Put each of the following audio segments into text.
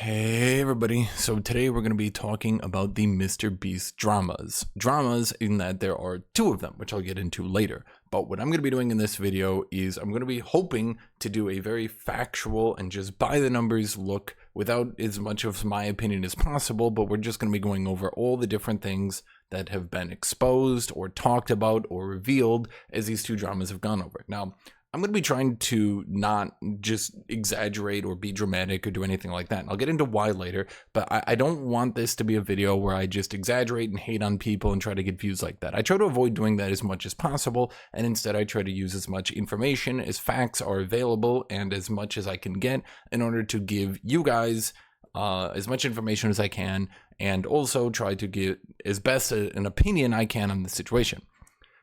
Hey everybody, so today we're going to be talking about the MrBeast dramas. Dramas in that there are two of them, which I'll get into later. But what I'm going to be doing in this video is I'm going to be hoping to do a very factual and just by the numbers look without as much of my opinion as possible, but we're just going to be going over all the different things that have been exposed or talked about or revealed as these two dramas have gone over. Now, I'm going to be trying to not just exaggerate or be dramatic or do anything like that. And I'll get into why later, but I don't want this to be a video where I just exaggerate and hate on people and try to get views like that. I try to avoid doing that as much as possible, and instead I try to use as much information as facts are available and as much as I can get in order to give you guys as much information as I can, and also try to get as best an opinion I can on the situation.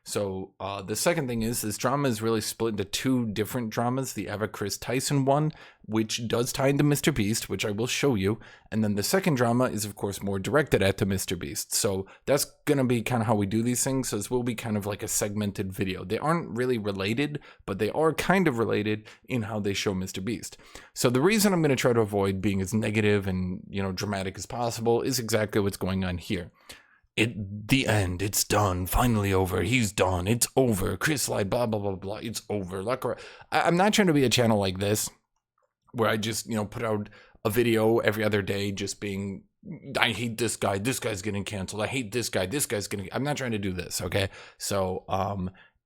So the second thing is this drama is really split into two different dramas. The Ava Kris Tyson one, which does tie into MrBeast, which I will show you. And then the second drama is, of course, more directed at the MrBeast. So that's going to be kind of how we do these things. So this will be kind of like a segmented video. They aren't really related, but they are kind of related in how they show MrBeast. So the reason I'm going to try to avoid being as negative and, dramatic as possible is exactly what's going on here. The end, it's done, finally over, he's done, it's over, Chris lied, blah, blah, blah, blah, it's over. I'm not trying to be a channel like this, where I just, put out a video every other day just being, I hate this guy's getting canceled, I hate this guy's getting, I'm not trying to do this, okay? So,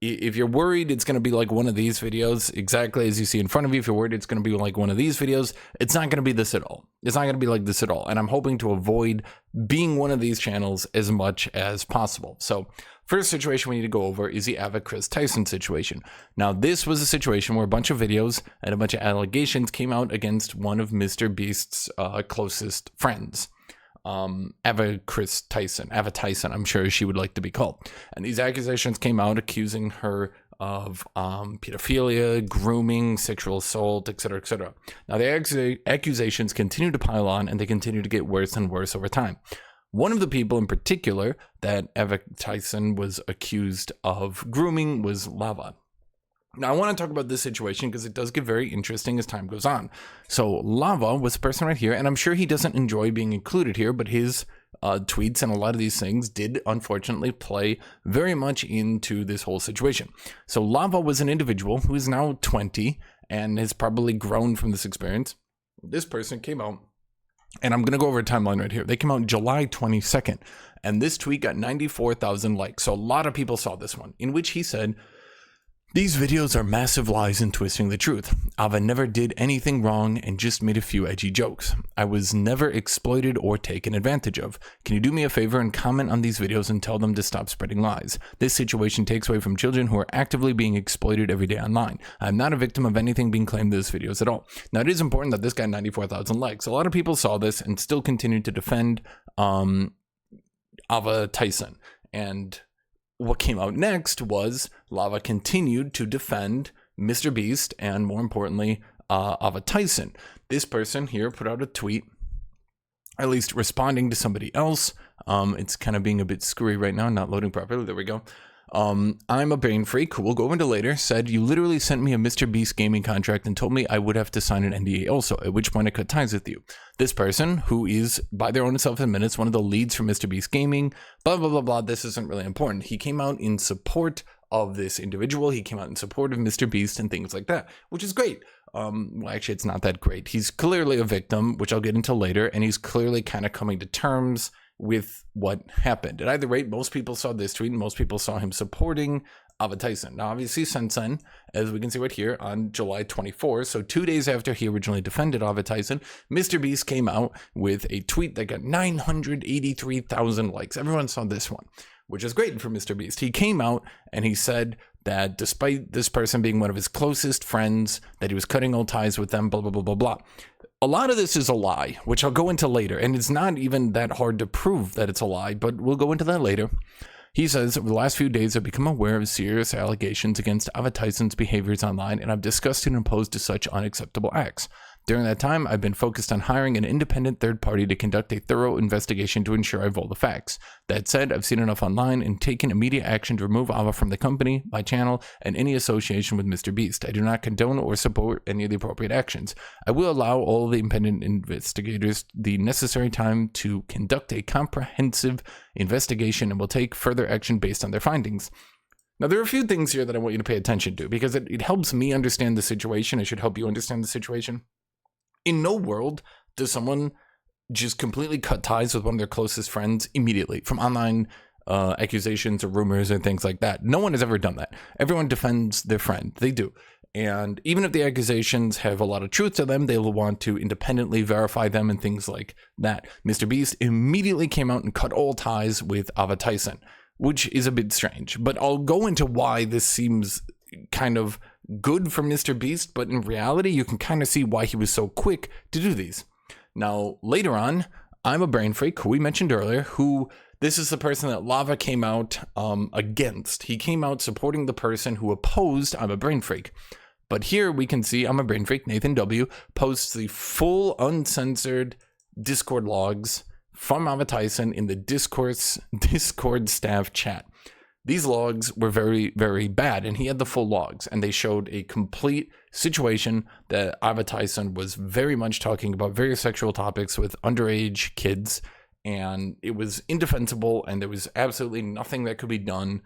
if you're worried it's going to be like one of these videos, exactly as you see in front of you, if you're worried it's going to be like one of these videos, it's not going to be this at all. It's not going to be like this at all. And I'm hoping to avoid being one of these channels as much as possible. So first situation we need to go over is the Ava Kris Tyson situation. Now, this was a situation where a bunch of videos and a bunch of allegations came out against one of MrBeast's closest friends. Ava Kris Tyson, Ava Tyson, I'm sure she would like to be called. And these accusations came out accusing her of pedophilia, grooming, sexual assault, etc., etc. Now, the accusations continue to pile on, and they continue to get worse and worse over time. One of the people in particular that Ava Tyson was accused of grooming was Lava. Now, I want to talk about this situation because it does get very interesting as time goes on. So Lava was the person right here, and I'm sure he doesn't enjoy being included here, but his tweets and a lot of these things did unfortunately play very much into this whole situation. So Lava was an individual who is now 20 and has probably grown from this experience. This person came out, and I'm going to go over a timeline right here. They came out July 22nd, and this tweet got 94,000 likes. So a lot of people saw this one, in which he said, "These videos are massive lies and twisting the truth. Ava never did anything wrong and just made a few edgy jokes. I was never exploited or taken advantage of. Can you do me a favor and comment on these videos and tell them to stop spreading lies? This situation takes away from children who are actively being exploited every day online. I'm not a victim of anything being claimed in these videos at all." Now, it is important that this got 94,000 likes. A lot of people saw this and still continued to defend Ava Tyson. And what came out next was Lava continued to defend MrBeast and, more importantly, Ava Tyson. This person here put out a tweet, at least responding to somebody else. It's kind of being a bit screwy right now, not loading properly. There we go. I'm a brain freak, who we'll go into later, said, "You literally sent me a MrBeast gaming contract and told me I would have to sign an NDA also, at which point I cut ties with you." This person, who is, by their own self-admittance, one of the leads for MrBeast gaming, blah, blah, blah, blah, this isn't really important. He came out in support of this individual. He came out in support of MrBeast and things like that, which is great. Well, actually, it's not that great. He's clearly a victim, which I'll get into later, and he's clearly kind of coming to terms with what happened. At either rate, most people saw this tweet and most people saw him supporting Ava Tyson. Now, obviously, since then, as we can see right here, on July 24th, so 2 days after he originally defended Ava Tyson, MrBeast came out with a tweet that got 983,000 likes. Everyone saw this one, which is great for MrBeast. He came out and he said that despite this person being one of his closest friends, that he was cutting all ties with them, blah, blah, blah, blah, blah. A lot of this is a lie, which I'll go into later, and it's not even that hard to prove that it's a lie, but we'll go into that later. He says, "Over the last few days, I've become aware of serious allegations against Ava Tyson's behaviors online, and I'm disgusted and opposed to such unacceptable acts. During that time, I've been focused on hiring an independent third party to conduct a thorough investigation to ensure I have all the facts. That said, I've seen enough online and taken immediate action to remove Ava from the company, my channel, and any association with MrBeast. I do not condone or support any of the appropriate actions. I will allow all the independent investigators the necessary time to conduct a comprehensive investigation and will take further action based on their findings. Now, there are a few things here that I want you to pay attention to because it helps me understand the situation. It should help you understand the situation. In no world does someone just completely cut ties with one of their closest friends immediately from online accusations or rumors and things like that. No one has ever done that. Everyone defends their friend. They do. And even if the accusations have a lot of truth to them, they will want to independently verify them and things like that. MrBeast immediately came out and cut all ties with Ava Tyson, which is a bit strange. But I'll go into why this seems kind of good for MrBeast, but in reality, you can kind of see why he was so quick to do these. Now, later on, I'm a brain freak, who we mentioned earlier, this is the person that Lava came out against. He came out supporting the person who opposed I'm a brain freak. But here we can see I'm a brain freak, Nathan W, posts the full uncensored Discord logs from Ava Tyson in the Discord staff chat. These logs were very, very bad, and he had the full logs, and they showed a complete situation that Ava Tyson was very much talking about very sexual topics with underage kids, and it was indefensible, and there was absolutely nothing that could be done,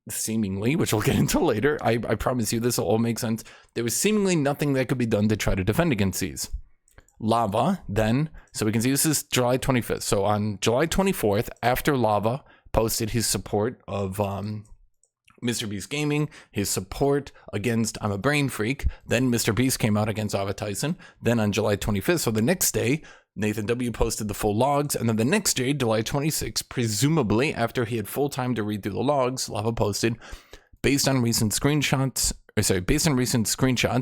seemingly, which we'll get into later. I promise you this will all make sense. There was seemingly nothing that could be done to try to defend against these. Lava then, so we can see this is July 25th. So on July 24th, after Lava posted his support of MrBeast Gaming, his support against I'm a brain freak, then MrBeast came out against Ava Tyson. Then on July 25th, so the next day, Nathan W posted the full logs, and then the next day, July 26th, presumably after he had full time to read through the logs, Lava posted, based on recent screenshots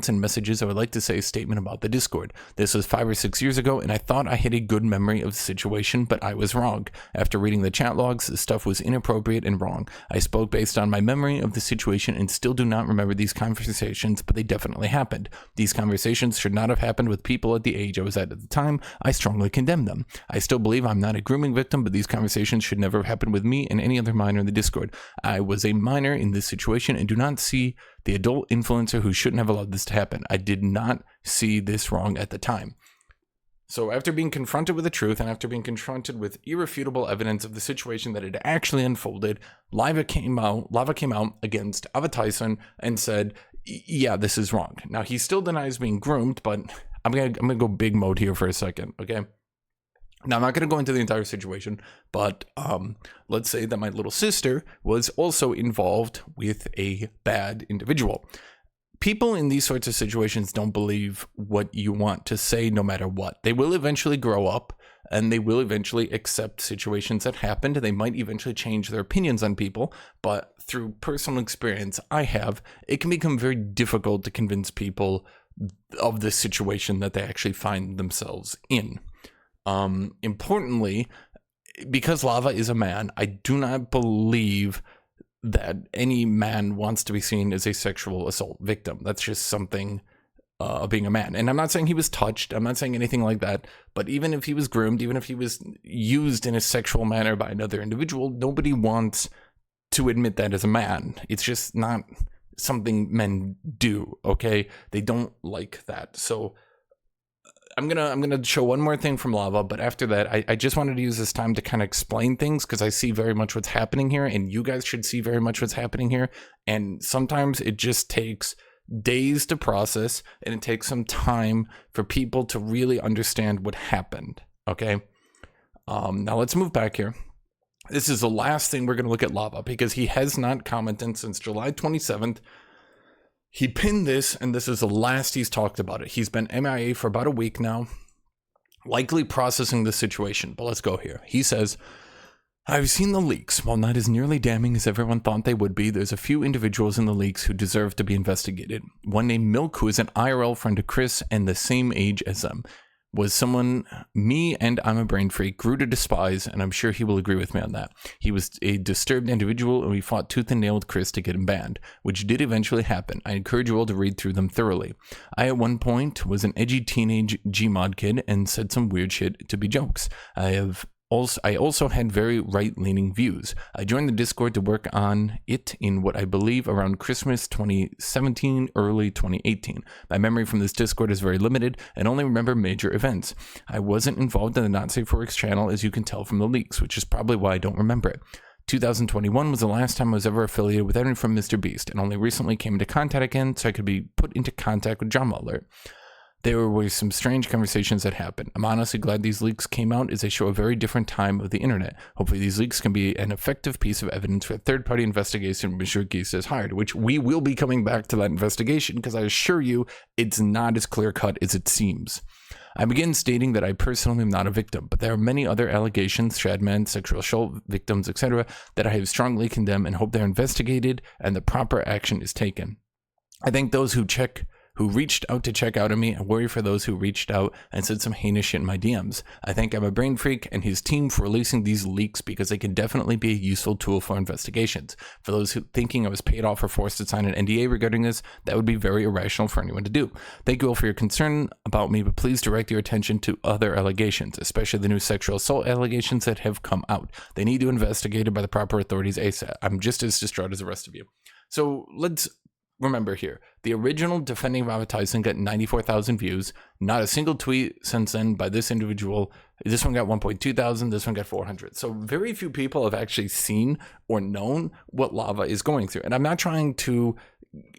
and messages, I would like to say a statement about the Discord. This was 5 or 6 years ago, and I thought I had a good memory of the situation, but I was wrong. After reading the chat logs, the stuff was inappropriate and wrong. I spoke based on my memory of the situation and still do not remember these conversations, but they definitely happened. These conversations should not have happened with people at the age I was at the time. I strongly condemn them. I still believe I'm not a grooming victim, but these conversations should never have happened with me and any other minor in the Discord. I was a minor in this situation and do not see the adult influencer who shouldn't have allowed this to happen. I did not see this wrong at the time. So after being confronted with the truth and after being confronted with irrefutable evidence of the situation that had actually unfolded, Lava came out against Ava Tyson and said, yeah, this is wrong. Now, he still denies being groomed, but I'm gonna go big mode here for a second, okay? Now, I'm not going to go into the entire situation, but let's say that my little sister was also involved with a bad individual. People in these sorts of situations don't believe what you want to say no matter what. They will eventually grow up, and they will eventually accept situations that happened. They might eventually change their opinions on people, but through personal experience it can become very difficult to convince people of the situation that they actually find themselves in. Importantly, because Lava is a man, I do not believe that any man wants to be seen as a sexual assault victim. That's just something of being a man. And I'm not saying he was touched. I'm not saying anything like that. But even if he was groomed, even if he was used in a sexual manner by another individual, nobody wants to admit that as a man. It's just not something men do, okay? They don't like that. So I'm gonna show one more thing from Lava, but after that, I just wanted to use this time to kind of explain things because I see very much what's happening here, and you guys should see very much what's happening here. And sometimes it just takes days to process, and it takes some time for people to really understand what happened. Okay, now let's move back here. This is the last thing we're gonna look at Lava because he has not commented since July 27th. He pinned this, and this is the last he's talked about it. He's been MIA for about a week now, likely processing the situation. But let's go here. He says, I've seen the leaks. While not as nearly damning as everyone thought they would be, there's a few individuals in the leaks who deserve to be investigated. One named Milk, who is an IRL friend of Chris and the same age as them. was someone me and I'm a brain freak grew to despise, and I'm sure he will agree with me on that. He was a disturbed individual, and we fought tooth and nail with Kris to get him banned, which did eventually happen. I encourage you all to read through them thoroughly. I at one point was an edgy teenage Gmod kid and said some weird shit to be jokes. I also had very right-leaning views. I joined the Discord to work on it in what I believe around Christmas 2017, early 2018. My memory from this Discord is very limited and only remember major events. I wasn't involved in the Not Safe for Works channel, as you can tell from the leaks, which is probably why I don't remember it. 2021 was the last time I was ever affiliated with anyone from MrBeast, and only recently came into contact again so I could be put into contact with Drama Alert. There were some strange conversations that happened. I'm honestly glad these leaks came out, as they show a very different time of the internet. Hopefully these leaks can be an effective piece of evidence for a third-party investigation MrBeast has hired, which we will be coming back to that investigation, because I assure you it's not as clear-cut as it seems. I begin stating that I personally am not a victim, but there are many other allegations, shadmen, sexual assault victims, etc., that I have strongly condemned and hope they're investigated and the proper action is taken. I thank those who reached out to check out on me, and worry for those who reached out and said some heinous shit in my DMs. I thank I'm a Brain Freak and his team for releasing these leaks, because they can definitely be a useful tool for investigations. For those who thinking I was paid off or forced to sign an NDA regarding this, that would be very irrational for anyone to do. Thank you all for your concern about me, but please direct your attention to other allegations, especially the new sexual assault allegations that have come out. They need to investigate it by the proper authorities ASAP. I'm just as distraught as the rest of you. So let's remember here, the original defending of Ava Tyson got 94,000 views. Not a single tweet since then by this individual. This one got 1.2 thousand. This one got 400. So very few people have actually seen or known what Lava is going through. And I'm not trying to,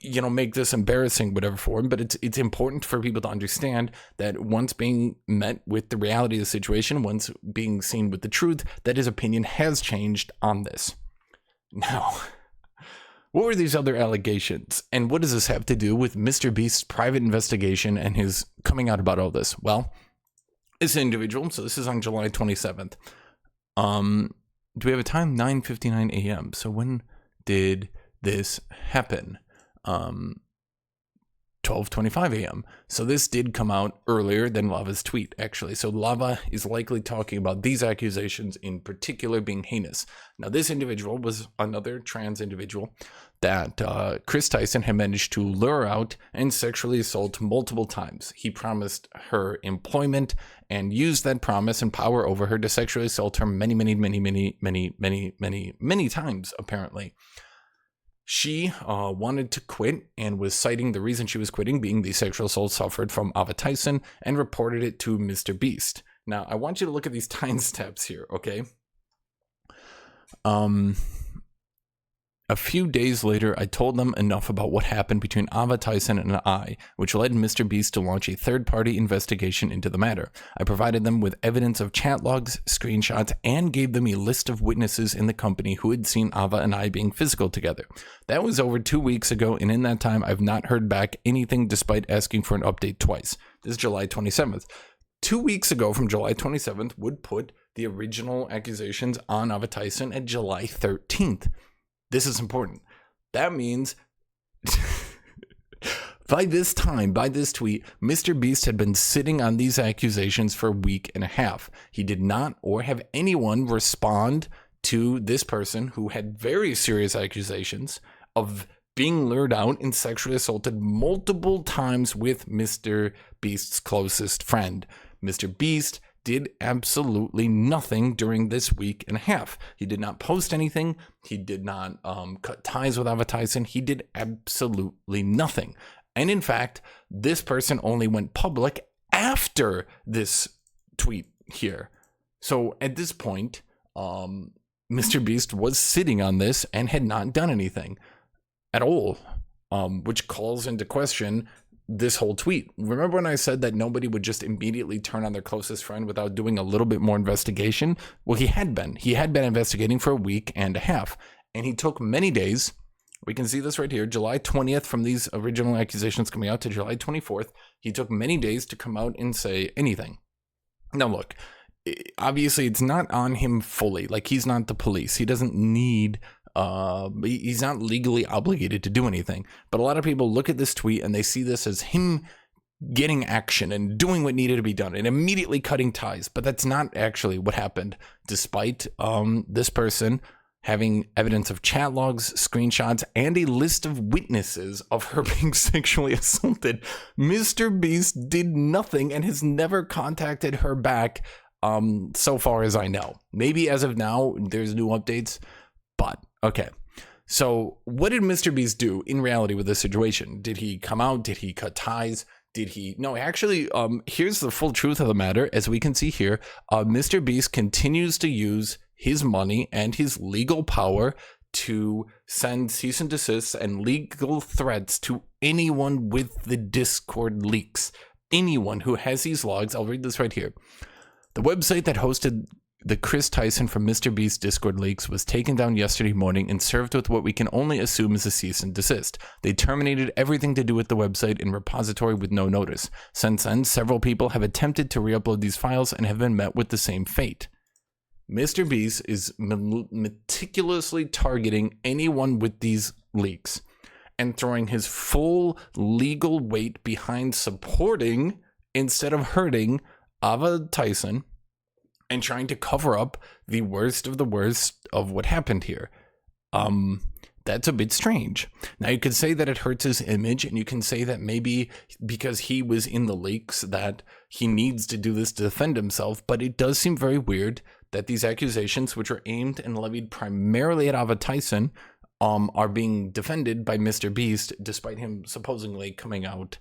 make this embarrassing, whatever for him, but it's important for people to understand that once being met with the reality of the situation, once being seen with the truth, that his opinion has changed on this. Now, what were these other allegations, and what does this have to do with MrBeast's private investigation and his coming out about all this? Well, this individual, so this is on July 27th. Do we have a time? 9:59 a.m. So when did this happen? 12:25 a.m. So this did come out earlier than Lava's tweet, actually. So Lava is likely talking about these accusations in particular being heinous. Now, this individual was another trans individual that Kris Tyson had managed to lure out and sexually assault multiple times. He promised her employment and used that promise and power over her to sexually assault her many times, apparently. She wanted to quit and was citing the reason she was quitting being the sexual assault suffered from Ava Tyson, and reported it to MrBeast. Now, I want you to look at these time steps here, okay? A few days later, I told them enough about what happened between Ava Tyson and I, which led MrBeast to launch a third-party investigation into the matter. I provided them with evidence of chat logs, screenshots, and gave them a list of witnesses in the company who had seen Ava and I being physical together. That was over 2 weeks ago, and in that time, I've not heard back anything despite asking for an update twice. This is July 27th. 2 weeks ago from July 27th would put the original accusations on Ava Tyson at July 13th. This is important. That means by this time, by this tweet, MrBeast had been sitting on these accusations for a week and a half. He did not or have anyone respond to this person who had very serious accusations of being lured out and sexually assaulted multiple times with MrBeast's closest friend. MrBeast did absolutely nothing during this week and a half. He did not post anything. He did not cut ties with Ava Tyson. He did absolutely nothing. And in fact, this person only went public after this tweet here. So at this point, MrBeast was sitting on this and had not done anything at all, which calls into question this whole tweet. Remember when I said that nobody would just immediately turn on their closest friend without doing a little bit more investigation? Well, he had been investigating for a week and a half, and he took many days. We can see this right here, July 20th from these original accusations coming out to July 24th. He took many days to come out and say anything. Now look, obviously it's not on him fully. Like, he's not the police. He doesn't need he's not legally obligated to do anything. But a lot of people look at this tweet and they see this as him getting action and doing what needed to be done and immediately cutting ties. But that's not actually what happened, despite this person having evidence of chat logs, screenshots, and a list of witnesses of her being sexually assaulted. MrBeast did nothing and has never contacted her back, so far as I know. Maybe as of now, there's new updates, but okay. So what did MrBeast do in reality with this situation? Did he come out? Did he cut ties? Did he? No, actually, here's the full truth of the matter. As we can see here, MrBeast continues to use his money and his legal power to send cease and desist and legal threats to anyone with the Discord leaks. Anyone who has these logs. I'll read this right here. The website that hosted the Kris Tyson from MrBeast Discord leaks was taken down yesterday morning and served with what we can only assume is a cease and desist. They terminated everything to do with the website and repository with no notice. Since then, several people have attempted to re-upload these files and have been met with the same fate. MrBeast is meticulously targeting anyone with these leaks and throwing his full legal weight behind supporting instead of hurting Ava Tyson and trying to cover up the worst of the worst of what happened here. That's a bit strange. Now, you could say that it hurts his image, and you can say that maybe because he was in the leaks that he needs to do this to defend himself, but it does seem very weird that these accusations, which are aimed and levied primarily at Ava Tyson, are being defended by MrBeast, despite him supposedly coming out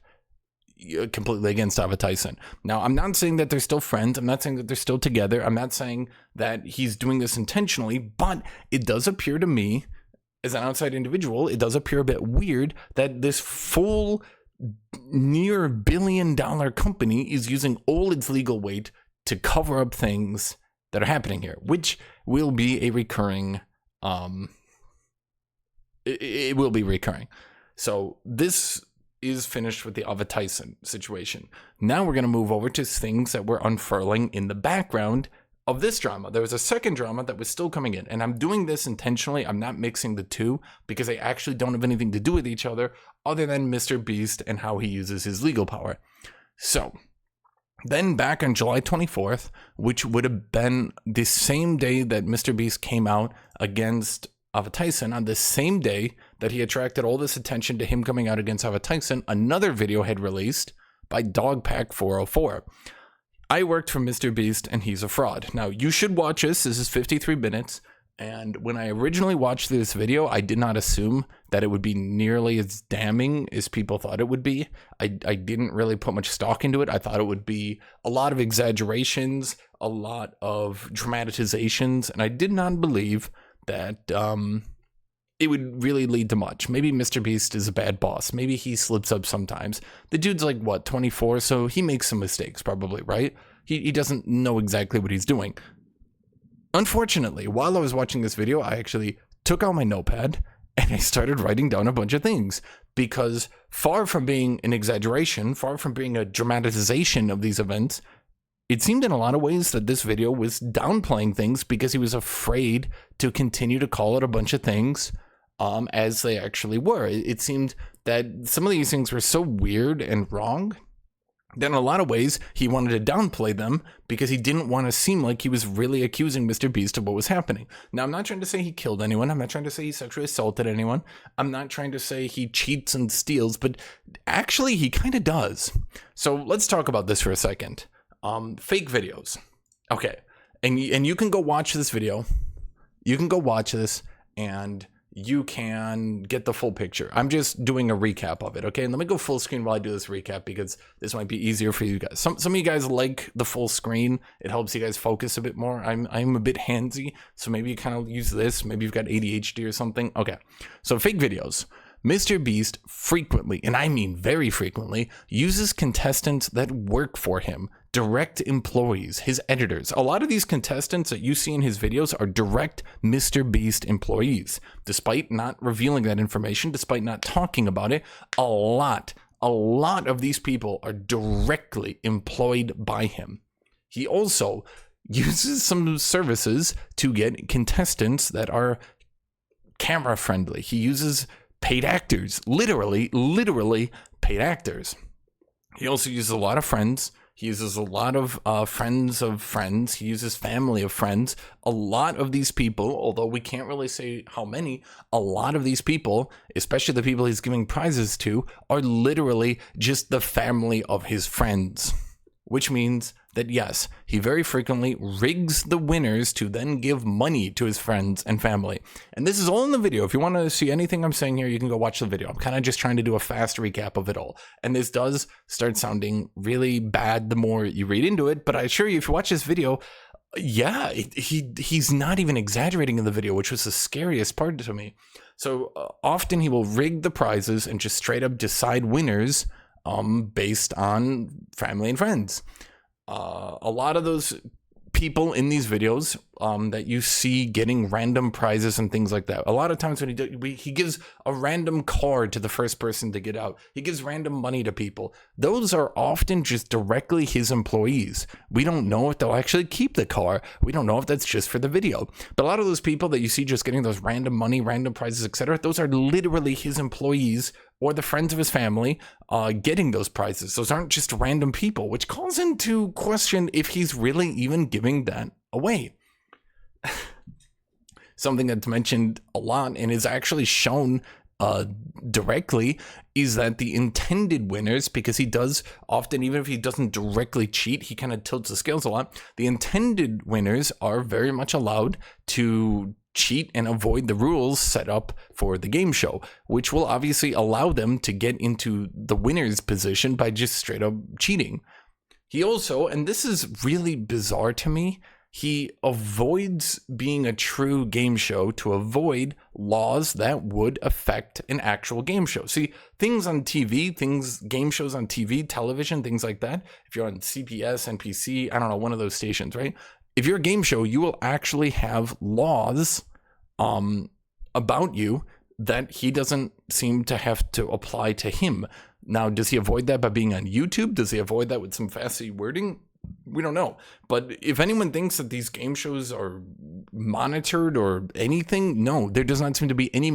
completely against Ava Tyson. Now, I'm not saying that they're still friends. I'm not saying that they're still together. I'm not saying that he's doing this intentionally, but it does appear to me, as an outside individual, it does appear a bit weird that this full near $1 billion company is using all its legal weight to cover up things that are happening here, which will be a recurring, it will be recurring. So this is finished with the Ava Tyson situation. Now we're going to move over to things that were unfurling in the background of this drama. There was a second drama that was still coming in, and I'm doing this intentionally. I'm not mixing the two because they actually don't have anything to do with each other than MrBeast and how he uses his legal power. So then back on July 24th, which would have been the same day that MrBeast came out against Ava Tyson, on the same day that he attracted all this attention to him coming out against Ava Tyson, another video had released by Dogpack404. I worked for MrBeast and he's a fraud. Now, you should watch this. This is 53 minutes. And when I originally watched this video, I did not assume that it would be nearly as damning as people thought it would be. I didn't really put much stock into it. I thought it would be a lot of exaggerations, a lot of dramatizations, and I did not believe that it would really lead to much. Maybe MrBeast is a bad boss. Maybe he slips up sometimes. The dude's like, what, 24? So he makes some mistakes probably, right? He doesn't know exactly what he's doing. Unfortunately, while I was watching this video, I actually took out my notepad and I started writing down a bunch of things, because far from being an exaggeration, far from being a dramatization of these events, it seemed in a lot of ways that this video was downplaying things because he was afraid to continue to call it a bunch of things as they actually were. It seemed that some of these things were so weird and wrong that in a lot of ways he wanted to downplay them because he didn't want to seem like he was really accusing MrBeast of what was happening. Now, I'm not trying to say he killed anyone. I'm not trying to say he sexually assaulted anyone. I'm not trying to say he cheats and steals, but actually he kind of does. So let's talk about this for a second. Fake videos. Okay. And you can go watch this video. You can go watch this and you can get the full picture. I'm just doing a recap of it, okay? And let me go full screen while I do this recap because this might be easier for you guys. Some of you guys like the full screen. It helps you guys focus a bit more. I'm a bit handsy, so maybe you kind of use this. Maybe you've got ADHD or something. Okay, so fake videos. MrBeast frequently, and I mean very frequently, uses contestants that work for him, direct employees, his editors. A lot of these contestants that you see in his videos are direct MrBeast employees. Despite not revealing that information, despite not talking about it, a lot of these people are directly employed by him. He also uses some services to get contestants that are camera friendly. He uses paid actors, literally paid actors. He also uses a lot of friends. He uses a lot of friends of friends. He uses family of friends. A lot of these people, although we can't really say how many, a lot of these people, especially the people he's giving prizes to, are literally just the family of his friends. Which means that yes, he very frequently rigs the winners to then give money to his friends and family. And this is all in the video. If you want to see anything I'm saying here, you can go watch the video. I'm kind of just trying to do a fast recap of it all. And this does start sounding really bad the more you read into it. But I assure you, if you watch this video, yeah, he's not even exaggerating in the video, which was the scariest part to me. So often he will rig the prizes and just straight up decide winners based on family and friends. A lot of those people in these videos that you see getting random prizes and things like that. A lot of times when he gives a random card to the first person to get out, he gives random money to people. Those are often just directly his employees. We don't know if they'll actually keep the car. We don't know if that's just for the video. But a lot of those people that you see just getting those random money, random prizes, etc., those are literally his employees or the friends of his family getting those prizes. Those aren't just random people, which calls into question if he's really even giving that away. Something that's mentioned a lot and is actually shown directly is that the intended winners, because he does often, even if he doesn't directly cheat, he kind of tilts the scales a lot. The intended winners are very much allowed to cheat and avoid the rules set up for the game show, which will obviously allow them to get into the winner's position by just straight up cheating. He also, and this is really bizarre to me, he avoids being a true game show to avoid laws that would affect an actual game show. See, things on TV, game shows on TV, television, things like that, if you're on CBS, NBC, I don't know, one of those stations, right? If you're a game show, you will actually have laws about you that he doesn't seem to have to apply to him. Now, does he avoid that by being on YouTube? Does he avoid that with some fancy wording? We don't know. But if anyone thinks that these game shows are monitored or anything, no, there does not seem to be any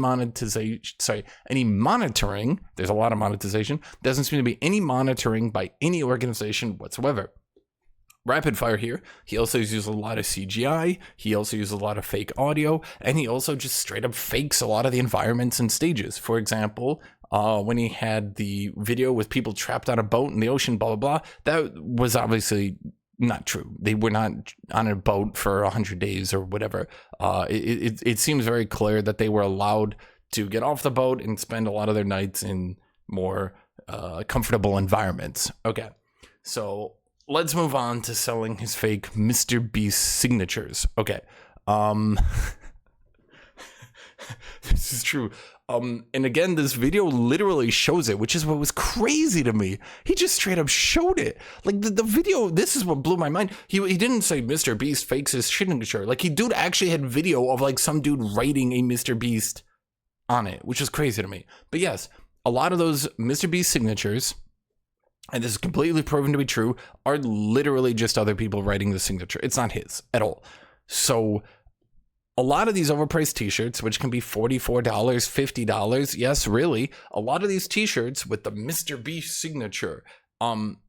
any monitoring. There's a lot of monetization. There doesn't seem to be any monitoring by any organization whatsoever. Rapid fire here. He also uses a lot of CGI. He also uses a lot of fake audio, and he also just straight up fakes a lot of the environments and stages. For example, when he had the video with people trapped on a boat in the ocean, blah, blah, blah, that was obviously not true. They were not on a boat for 100 days or whatever. It seems very clear that they were allowed to get off the boat and spend a lot of their nights in more comfortable environments. Okay, so let's move on to selling his fake MrBeast signatures. Okay. This is true. And again, this video literally shows it, which is what was crazy to me. He just straight up showed it. Like the video, this is what blew my mind. He didn't say MrBeast fakes his signature. Like, dude actually had video of like some dude writing a MrBeast on it, which is crazy to me. But yes, a lot of those MrBeast signatures, and this is completely proven to be true, are literally just other people writing the signature. It's not his at all. So a lot of these overpriced t-shirts, which can be $44, $50, yes, really, a lot of these t-shirts with the MrBeast signature,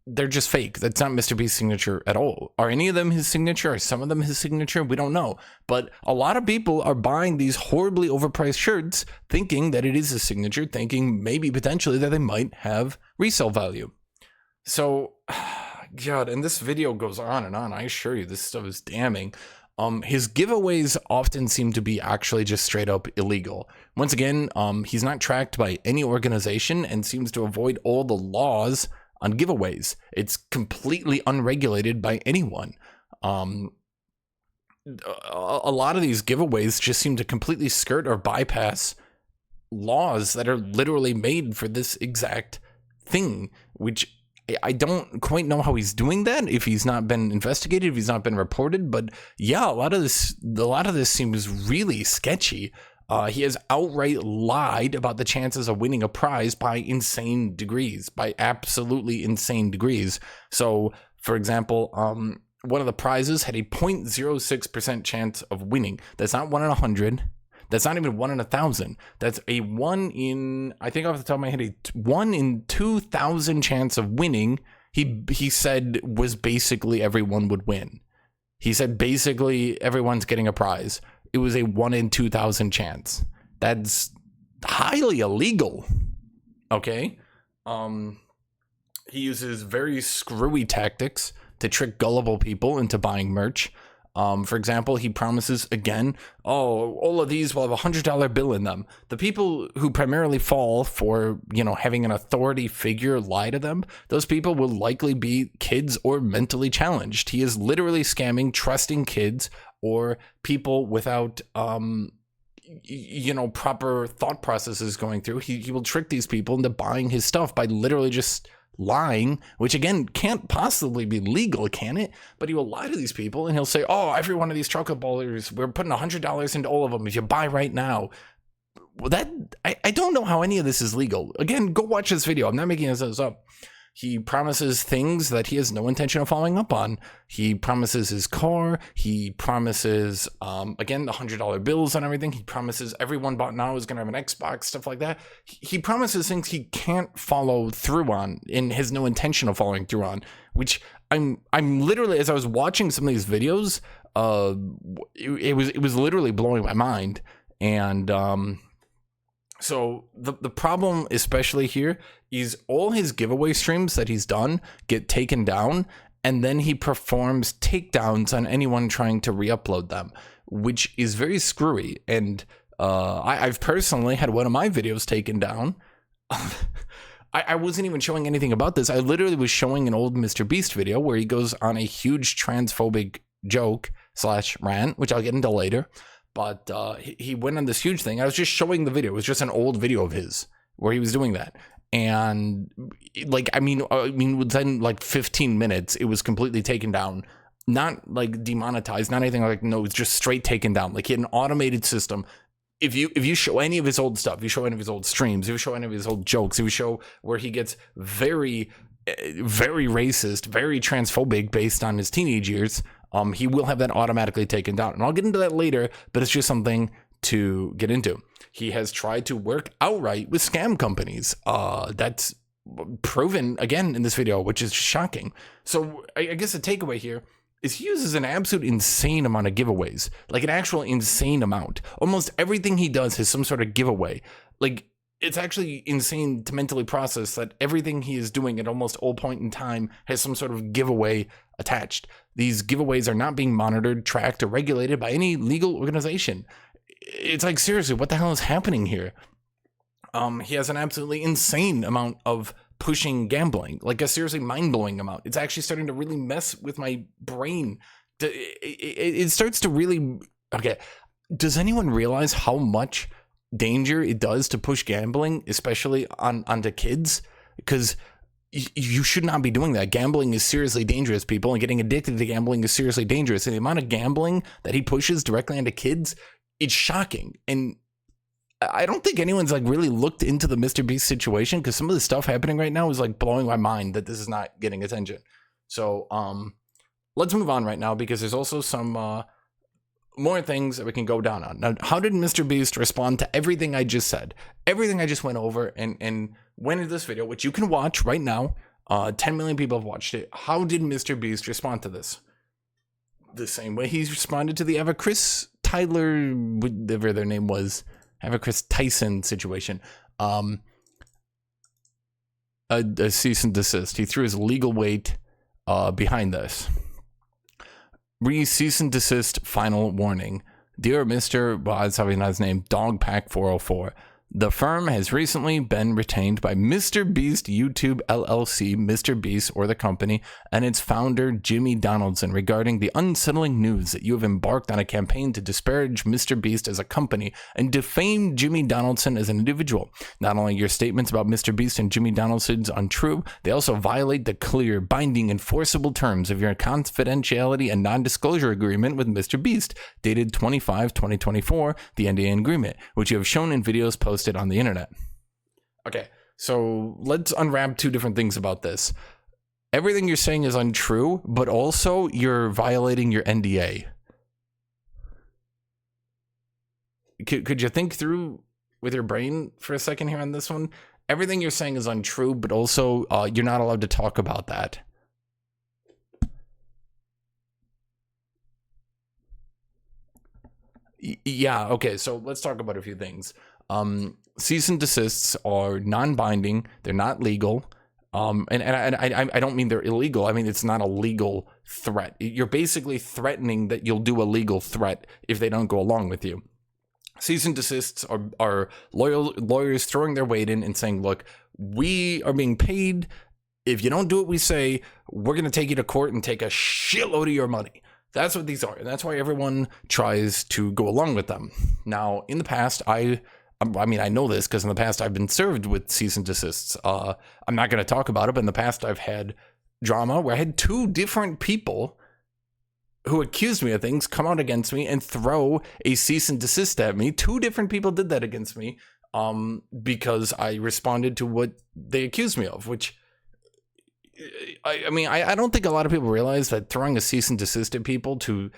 they're just fake. That's not MrBeast's signature at all. Are any of them his signature? Are some of them his signature? We don't know. But a lot of people are buying these horribly overpriced shirts thinking that it is his signature, thinking maybe potentially that they might have resale value. So, God, and this video goes on and on. I assure you, this stuff is damning. His giveaways often seem to be actually just straight up illegal. Once again, he's not tracked by any organization and seems to avoid all the laws on giveaways. It's completely unregulated by anyone. A lot of these giveaways just seem to completely skirt or bypass laws that are literally made for this exact thing, which I don't quite know how he's doing that, if he's not been investigated, if he's not been reported. But yeah, a lot of this seems really sketchy. He has outright lied about the chances of winning a prize by insane degrees, by absolutely insane degrees. So, for example, one of the prizes had a 0.06% chance of winning. That's not 1 in 100. That's not even 1 in 1,000. That's a 1 in, I think off the top of my head, a 1 in 2,000 chance of winning. He said was basically everyone would win. He said basically everyone's getting a prize. It was a 1 in 2,000 chance. That's highly illegal. Okay. He uses very screwy tactics to trick gullible people into buying merch. For example, he promises again, oh, all of these will have $100 bill in them. The people who primarily fall for, having an authority figure lie to them, those people will likely be kids or mentally challenged. He is literally scamming trusting kids or people without, proper thought processes going through. He will trick these people into buying his stuff by literally just lying, which again can't possibly be legal, can it? But he will lie to these people and he'll say, oh, every one of these chocolate ballers, we're putting $100 into all of them if you buy right now. Well, I don't know how any of this is legal. Again, go watch this video. I'm not making this up. He promises things that he has no intention of following up on. He promises his car. He promises, again, the $100 bills and everything. He promises everyone bought now is going to have an Xbox, stuff like that. He promises things he can't follow through on and has no intention of following through on, which I'm literally, as I was watching some of these videos, it was literally blowing my mind. And, so the problem, especially here, is all his giveaway streams that he's done get taken down, and then he performs takedowns on anyone trying to re-upload them, which is very screwy. And I've personally had one of my videos taken down. I wasn't even showing anything about this. I literally was showing an old MrBeast video where he goes on a huge transphobic joke / rant, which I'll get into later. But he went on this huge thing. I was just showing the video. It was just an old video of his where he was doing that. And within like 15 minutes, it was completely taken down. Not like demonetized, not anything like, no, it's just straight taken down. Like he had an automated system. If you show any of his old stuff, if you show any of his old streams, if you show any of his old jokes, if you show where he gets very, very racist, very transphobic based on his teenage years, he will have that automatically taken down. And I'll get into that later, but it's just something to get into. He has tried to work outright with scam companies. That's proven again in this video, which is shocking. So I guess the takeaway here is he uses an absolute insane amount of giveaways, like an actual insane amount. Almost everything he does has some sort of giveaway. Like, it's actually insane to mentally process that everything he is doing at almost all point in time has some sort of giveaway attached. These giveaways are not being monitored, tracked, or regulated by any legal organization. It's like, seriously, what the hell is happening here? He has an absolutely insane amount of pushing gambling, like a seriously mind-blowing amount. It's actually starting to really mess with my brain. It starts to really... Okay, does anyone realize how much danger it does to push gambling, especially onto kids? Because you should not be doing that. Gambling is seriously dangerous, people, and getting addicted to gambling is seriously dangerous. And the amount of gambling that he pushes directly onto kids, it's shocking. And I don't think anyone's like really looked into the MrBeast situation, because some of the stuff happening right now is like blowing my mind that this is not getting attention. So let's move on right now, because there's also some more things that we can go down on. Now, how did MrBeast respond to everything I just said? Everything I just went over and went into this video, which you can watch right now. 10 million people have watched it. How did MrBeast respond to this? The same way he's responded to the Ava Kris whatever their name was, Ava Kris Tyson situation. A cease and desist. He threw his legal weight behind this. Cease and desist final warning. Dear Mr. That's how he knows his name, Dogpack 404. The firm has recently been retained by MrBeast YouTube LLC, MrBeast or the company, and its founder Jimmy Donaldson regarding the unsettling news that you have embarked on a campaign to disparage MrBeast as a company and defame Jimmy Donaldson as an individual. Not only are your statements about MrBeast and Jimmy Donaldson's untrue, they also violate the clear, binding, enforceable terms of your confidentiality and non-disclosure agreement with MrBeast, dated 25/2024, the NDA agreement, which you have shown in videos posted on the internet. Okay, so let's unwrap two different things about this. Everything you're saying is untrue, but also you're violating your NDA. could you think through with your brain for a second here on this one? Everything you're saying is untrue, but also you're not allowed to talk about that. Yeah, okay, so let's talk about a few things. Cease and desists are non-binding, they're not legal. And I don't mean they're illegal. I mean, it's not a legal threat. You're basically threatening that you'll do a legal threat if they don't go along with you. Cease and desists are lawyers throwing their weight in and saying, look, we are being paid. If you don't do what we say, we're going to take you to court and take a shitload of your money. That's what these are. And that's why everyone tries to go along with them. Now, in the past, I mean, I know this because in the past I've been served with cease and desists. I'm not going to talk about it, but in the past I've had drama where I had two different people who accused me of things come out against me and throw a cease and desist at me. Two different people did that against me because I responded to what they accused me of, which I mean, I don't think a lot of people realize that throwing a cease and desist at people to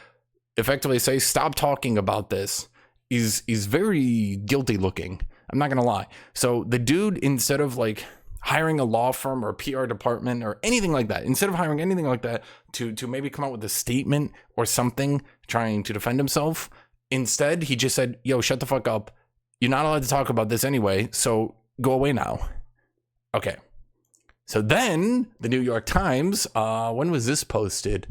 effectively say, stop talking about this is very guilty looking. I'm not going to lie. So the dude, instead of like hiring a law firm or a PR department or anything like that, instead of hiring anything like that to maybe come out with a statement or something trying to defend himself, instead he just said, yo, shut the fuck up. You're not allowed to talk about this anyway, so go away now. Okay. So then the New York Times, when was this posted?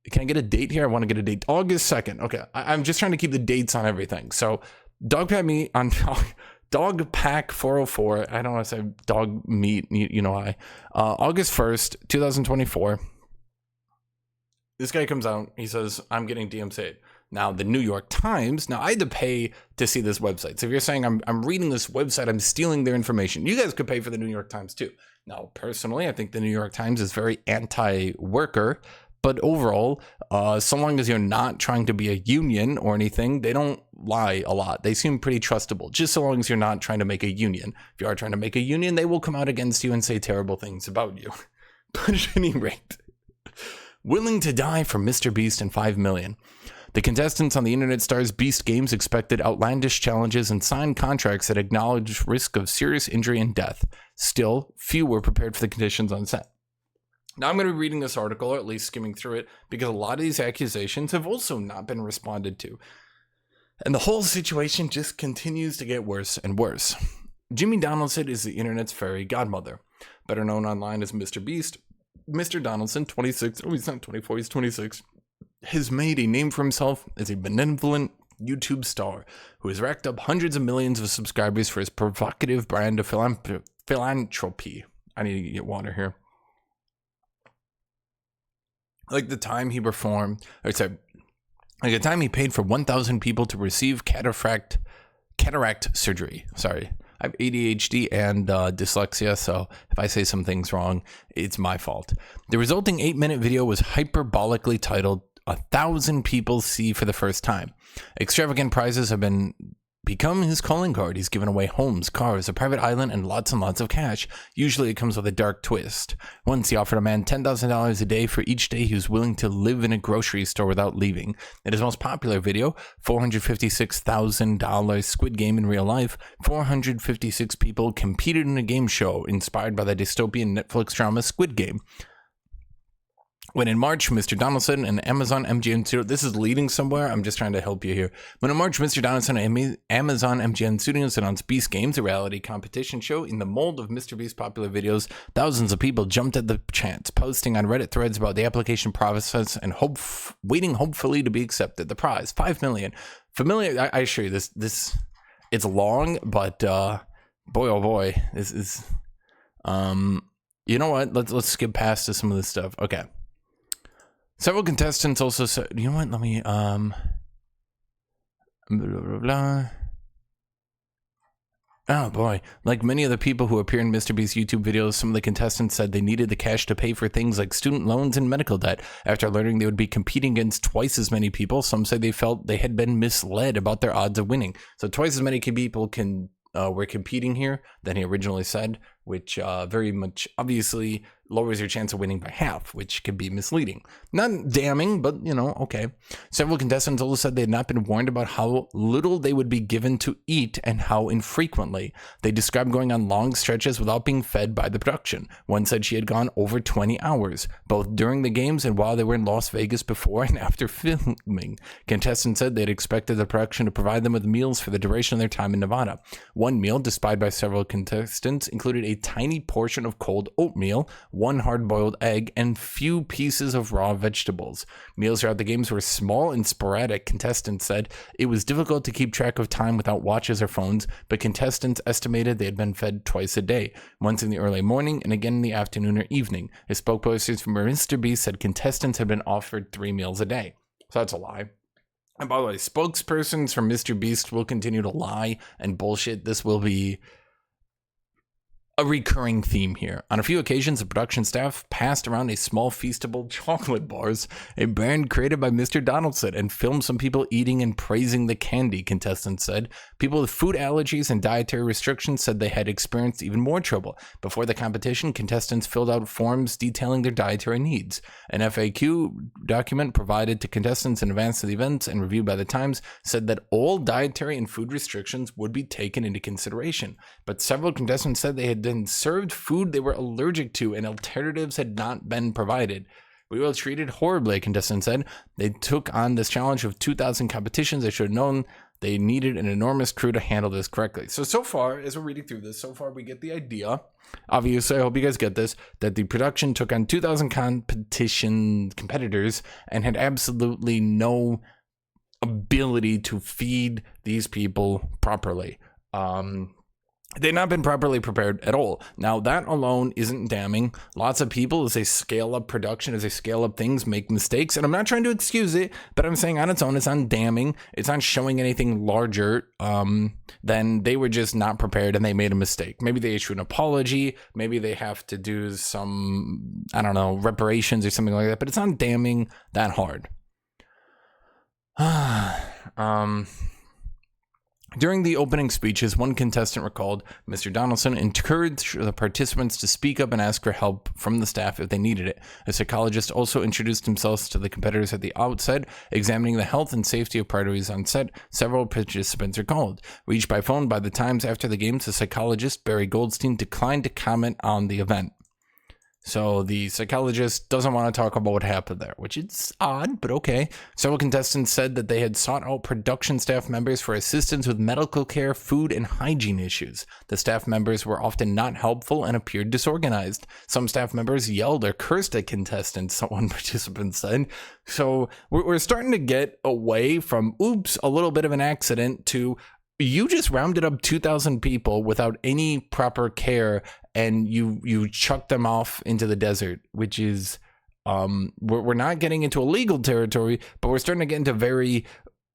Can I get a date here? I want to get a date. August 2nd. Okay. I'm just trying to keep the dates on everything. So Dog Pack 404. I don't want to say dog meat. You know why. August 1st, 2024. This guy comes out. He says, I'm getting DMCA'd. Now, the New York Times. Now, I had to pay to see this website. So if you're saying I'm reading this website, I'm stealing their information, you guys could pay for the New York Times too. Now, personally, I think the New York Times is very anti-worker. But overall, so long as you're not trying to be a union or anything, they don't lie a lot. They seem pretty trustable, just so long as you're not trying to make a union. If you are trying to make a union, they will come out against you and say terrible things about you. But at any rate, willing to die for MrBeast and 5 million. The contestants on the Internet Stars Beast Games expected outlandish challenges and signed contracts that acknowledged risk of serious injury and death. Still, few were prepared for the conditions on set. Now, I'm going to be reading this article, or at least skimming through it, because a lot of these accusations have also not been responded to. And the whole situation just continues to get worse and worse. Jimmy Donaldson is the internet's fairy godmother. Better known online as MrBeast, Mr. Donaldson, 26, oh, he's not 24, he's 26, has made a name for himself as a benevolent YouTube star who has racked up hundreds of millions of subscribers for his provocative brand of philanthropy. I need to get water here. Like the time he performed, like the time he paid for 1,000 people to receive cataract surgery. Sorry, I have ADHD and dyslexia, so if I say some things wrong, it's my fault. The resulting 8-minute video was hyperbolically titled 1,000 people see for the first time. Extravagant prizes have become his calling card. He's given away homes, cars, a private island, and lots of cash. Usually it comes with a dark twist. Once he offered a man $10,000 a day for each day he was willing to live in a grocery store without leaving. In his most popular video, $456,000 Squid Game in real life, 456 people competed in a game show inspired by the dystopian Netflix drama Squid Game. When in March, Mr. Donaldson and Amazon MGM Studios, this is leading somewhere, I'm just trying to help you here. When in March, Mr. Donaldson and Amazon MGM Studios announced Beast Games, a reality competition show in the mold of MrBeast's popular videos, thousands of people jumped at the chance, posting on Reddit threads about the application process and waiting hopefully to be accepted. The prize, 5 million. Familiar, I assure you, this it's long, but boy, oh boy, this is, you know what, let's skip past to some of this stuff. Okay. Several contestants also said, you know what, let me, blah, blah, blah. Oh boy, like many of the people who appear in MrBeast's YouTube videos, some of the contestants said they needed the cash to pay for things like student loans and medical debt. After learning they would be competing against twice as many people, some said they felt they had been misled about their odds of winning. So twice as many people were competing here than he originally said, which very much obviously lowers your chance of winning by half, which could be misleading. Not damning, but, okay. Several contestants also said they had not been warned about how little they would be given to eat and how infrequently. They described going on long stretches without being fed by the production. One said she had gone over 20 hours, both during the games and while they were in Las Vegas before and after filming. Contestants said they'd expected the production to provide them with meals for the duration of their time in Nevada. One meal, despised by several contestants, included a tiny portion of cold oatmeal, one hard-boiled egg, and few pieces of raw vegetables. Meals throughout the games were small and sporadic, contestants said. It was difficult to keep track of time without watches or phones, but contestants estimated they had been fed twice a day, once in the early morning and again in the afternoon or evening. A spokesperson from MrBeast said contestants had been offered 3 meals a day. So that's a lie. And by the way, spokespersons from MrBeast will continue to lie and bullshit. This will be a recurring theme here. On a few occasions, the production staff passed around a small feastable chocolate bars, a brand created by Mr. Donaldson, and filmed some people eating and praising the candy, contestants said. People with food allergies and dietary restrictions said they had experienced even more trouble. Before the competition, contestants filled out forms detailing their dietary needs. An FAQ document provided to contestants in advance of the events and reviewed by the Times said that all dietary and food restrictions would be taken into consideration. But several contestants said they had been served food they were allergic to and alternatives had not been provided. We were treated horribly, contestants said. They took on this challenge of 2,000 competitions. They should have known they needed an enormous crew to handle this correctly. So far, as we're reading through this, so far we get the idea, obviously, I hope you guys get this, that the production took on 2,000 competitors and had absolutely no ability to feed these people properly. They've not been properly prepared at all. Now, that alone isn't damning. Lots of people, as they scale up production, as they scale up things, make mistakes. And I'm not trying to excuse it, but I'm saying on its own, it's not damning. It's not showing anything larger than they were just not prepared and they made a mistake. Maybe they issue an apology. Maybe they have to do some, I don't know, reparations or something like that. But it's not damning that hard. During the opening speeches, one contestant recalled Mr. Donaldson encouraged the participants to speak up and ask for help from the staff if they needed it. A psychologist also introduced himself to the competitors at the outset, examining the health and safety of parties on set. Several participants are called. Reached by phone by the Times after the games, the psychologist, Barry Goldstein, declined to comment on the event. So the psychologist doesn't want to talk about what happened there, which is odd, but okay. Several contestants said that they had sought out production staff members for assistance with medical care, food, and hygiene issues. The staff members were often not helpful and appeared disorganized. Some staff members yelled or cursed at contestants, one participant said. So we're starting to get away from, oops, a little bit of an accident, to you just rounded up 2,000 people without any proper care, and you chuck them off into the desert, which is, we're not getting into illegal territory, but we're starting to get into very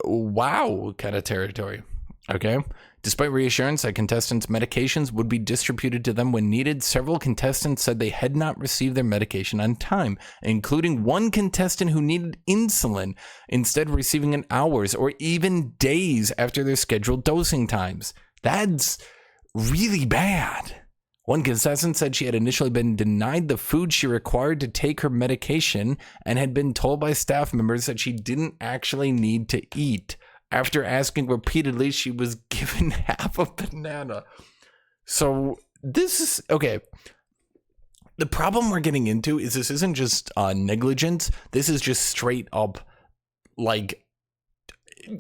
wow kind of territory. Okay. Despite reassurance that contestants' medications would be distributed to them when needed, several contestants said they had not received their medication on time, including one contestant who needed insulin, instead receiving it hours or even days after their scheduled dosing times. That's really bad. One contestant said she had initially been denied the food she required to take her medication and had been told by staff members that she didn't actually need to eat. After asking repeatedly, she was given half a banana. So this is, okay. The problem we're getting into is this isn't just negligence. This is just straight up, like,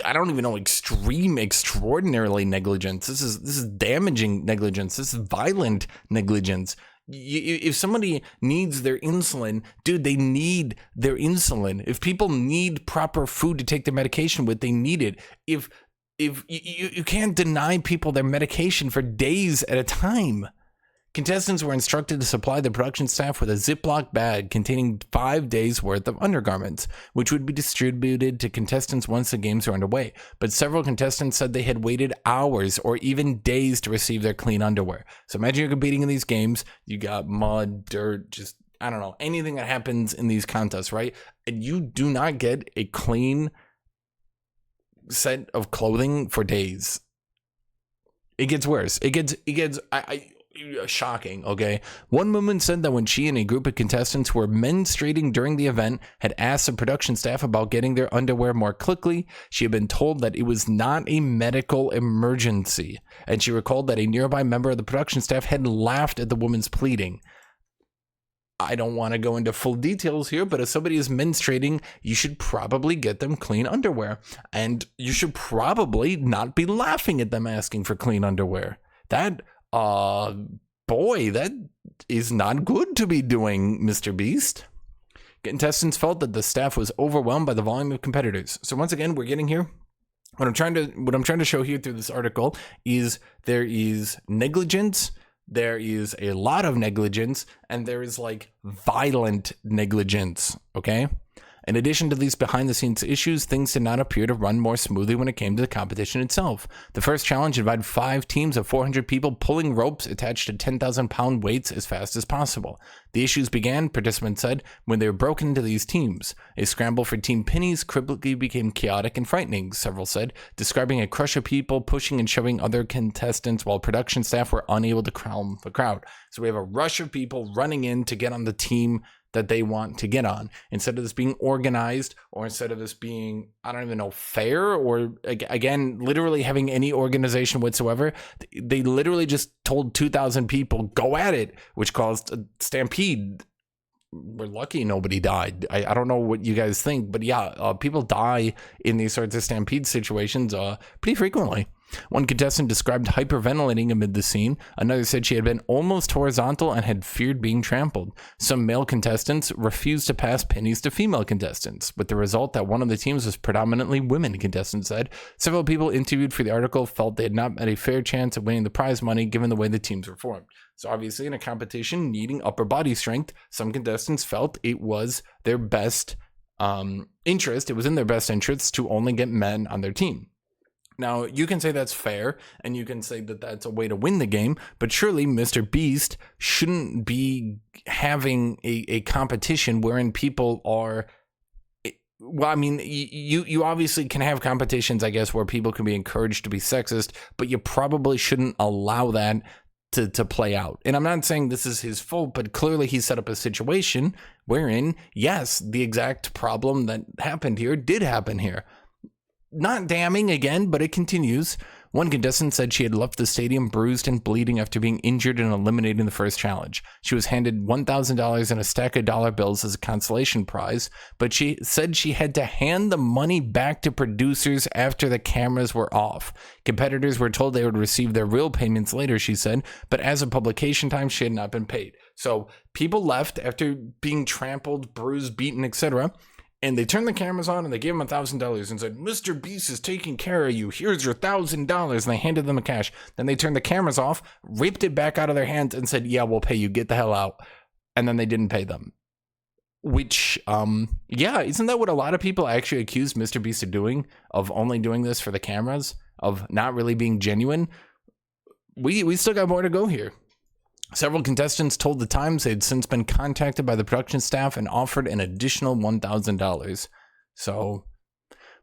I don't even know, extraordinarily negligence. This is damaging negligence. This is violent negligence. If somebody needs their insulin, dude, they need their insulin. If people need proper food to take their medication with, they need it. If you can't deny people their medication for days at a time. Contestants were instructed to supply the production staff with a Ziploc bag containing 5 days' worth of undergarments, which would be distributed to contestants once the games were underway. But several contestants said they had waited hours or even days to receive their clean underwear. So imagine you're competing in these games, you got mud, dirt, just, I don't know, anything that happens in these contests, right? And you do not get a clean set of clothing for days. It gets worse. shocking, okay? One woman said that when she and a group of contestants were menstruating during the event, had asked the production staff about getting their underwear more quickly, she had been told that it was not a medical emergency, and she recalled that a nearby member of the production staff had laughed at the woman's pleading. I don't want to go into full details here, but if somebody is menstruating, you should probably get them clean underwear, and you should probably not be laughing at them asking for clean underwear. That boy, that is not good to be doing, MrBeast. Contestants felt that the staff was overwhelmed by the volume of competitors. So once again, we're getting here. What I'm trying to show here through this article is there is negligence, there is a lot of negligence, and there is like violent negligence, okay? In addition to these behind-the-scenes issues, things did not appear to run more smoothly when it came to the competition itself. The first challenge involved 5 teams of 400 people pulling ropes attached to 10,000-pound weights as fast as possible. The issues began, participants said, when they were broken into these teams. A scramble for team pennies quickly became chaotic and frightening, several said, describing a crush of people pushing and shoving other contestants while production staff were unable to calm the crowd. So we have a rush of people running in to get on the team that they want to get on. Instead of this being organized, or instead of this being, I don't even know, fair, or again, literally having any organization whatsoever, they literally just told 2,000 people, go at it, which caused a stampede. We're lucky nobody died. I don't know what you guys think, but yeah, people die in these sorts of stampede situations pretty frequently. One contestant described hyperventilating amid the scene. Another said she had been almost horizontal and had feared being trampled. Some male contestants refused to pass pennies to female contestants, with the result that one of the teams was predominantly women, contestants said. Several people interviewed for the article felt they had not had a fair chance of winning the prize money given the way the teams were formed. So obviously in a competition needing upper body strength, some contestants felt it was their best interest, it was in their best interest to only get men on their team. Now, you can say that's fair, and you can say that that's a way to win the game, but surely MrBeast shouldn't be having a competition wherein people are... Well, I mean, you obviously can have competitions, I guess, where people can be encouraged to be sexist, but you probably shouldn't allow that to play out. And I'm not saying this is his fault, but clearly he set up a situation wherein, yes, the exact problem that happened here did happen here. Not damning again, but it continues. One contestant said she had left the stadium bruised and bleeding after being injured and eliminated in the first challenge. She was handed $1,000 and a stack of dollar bills as a consolation prize, but she said she had to hand the money back to producers after the cameras were off. Competitors were told they would receive their real payments later, she said, but as of publication time, she had not been paid. So people left after being trampled, bruised, beaten, etc., and they turned the cameras on and they gave him $1,000 and said, MrBeast is taking care of you. Here's your $1,000. And they handed them the cash. Then they turned the cameras off, ripped it back out of their hands and said, yeah, we'll pay you. Get the hell out. And then they didn't pay them. Which, yeah, isn't that what a lot of people actually accuse MrBeast of doing? Of only doing this for the cameras? Of not really being genuine? We still got more to go here. Several contestants told the Times they had since been contacted by the production staff and offered an additional $1,000. So,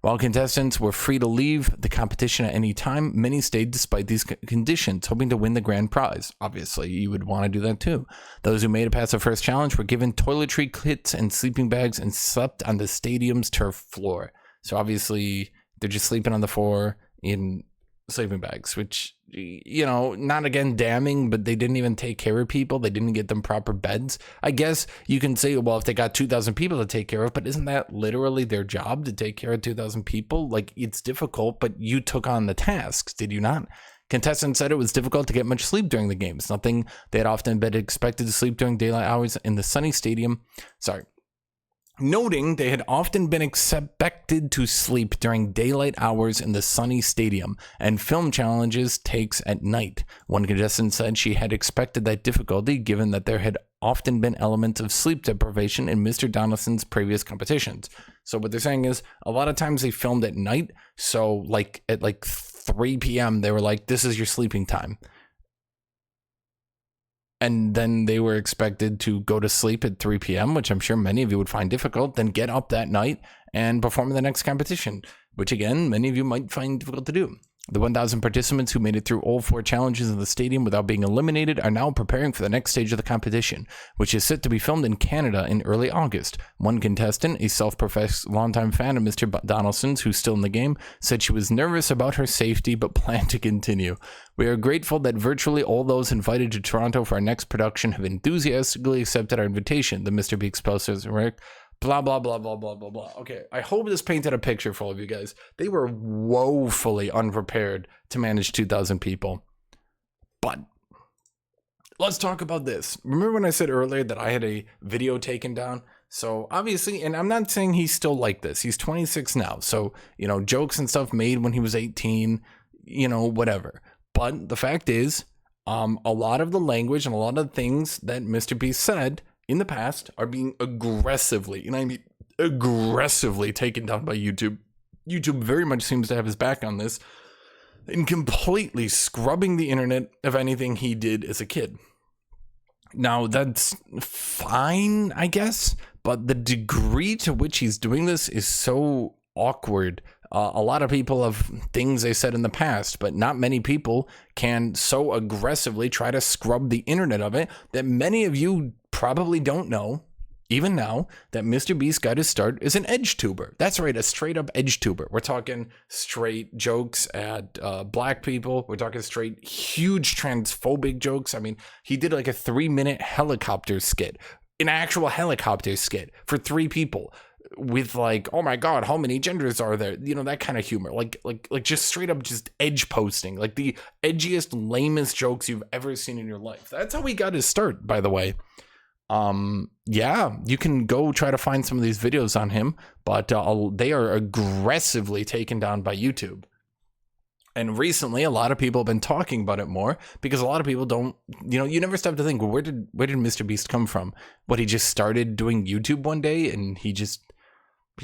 while contestants were free to leave the competition at any time, many stayed despite these conditions, hoping to win the grand prize. Obviously, you would want to do that too. Those who made it past the first challenge were given toiletry kits and sleeping bags and slept on the stadium's turf floor. So obviously, they're just sleeping on the floor in sleeping bags, which, you know, not again damning, but they didn't even take care of people. They didn't get them proper beds. I guess you can say, well, if they got 2,000 people to take care of, but isn't that literally their job, to take care of 2,000 people? Like, it's difficult, but you took on the tasks, did you not? Contestants said it was difficult to get much sleep during the games, nothing they had often been expected to sleep during daylight hours in the sunny stadium. Noting they had often been expected to sleep during daylight hours in the sunny stadium and film challenges takes at night. One contestant said she had expected that difficulty given that there had often been elements of sleep deprivation in Mr. Donaldson's previous competitions. So what they're saying is a lot of times they filmed at night. So like at 3 p.m. they were like, this is your sleeping time. And then they were expected to go to sleep at 3 p.m., which I'm sure many of you would find difficult, then get up that night and perform in the next competition, which again, many of you might find difficult to do. The 1,000 participants who made it through all 4 challenges in the stadium without being eliminated are now preparing for the next stage of the competition, which is set to be filmed in Canada in early August. One contestant, a self-professed longtime fan of Mr. Donaldson's who's still in the game, said she was nervous about her safety but planned to continue. We are grateful that virtually all those invited to Toronto for our next production have enthusiastically accepted our invitation, the MrBeast posters, Rick. Blah, blah, blah, blah, blah, blah, blah. Okay, I hope this painted a picture for all of you guys. They were woefully unprepared to manage 2,000 people. But let's talk about this. Remember when I said earlier that I had a video taken down? So obviously, and I'm not saying he's still like this. He's 26 now. So, you know, jokes and stuff made when he was 18, you know, whatever. But the fact is, a lot of the language and a lot of the things that MrBeast said in the past are being aggressively, and I mean aggressively, taken down by YouTube. YouTube very much seems to have his back on this and completely scrubbing the internet of anything he did as a kid. Now, that's fine, I guess, but the degree to which he's doing this is so awkward. A lot of people have things they said in the past, but not many people can so aggressively try to scrub the internet of it that many of you probably don't know, even now, that MrBeast got his start as an edge tuber. That's right, a straight up edge tuber. We're talking straight jokes at black people. We're talking straight huge transphobic jokes. I mean, he did like a 3-minute helicopter skit, an actual helicopter skit for 3 people. With like, oh my god, how many genders are there? You know, that kind of humor, like just straight up just edge posting, like the edgiest, lamest jokes you've ever seen in your life. That's how he got his start, by the way. Yeah, you can go try to find some of these videos on him, but they are aggressively taken down by YouTube. And recently, a lot of people have been talking about it more because a lot of people don't, you know, you never stop to think, well, where did MrBeast come from? What, he just started doing YouTube one day and he just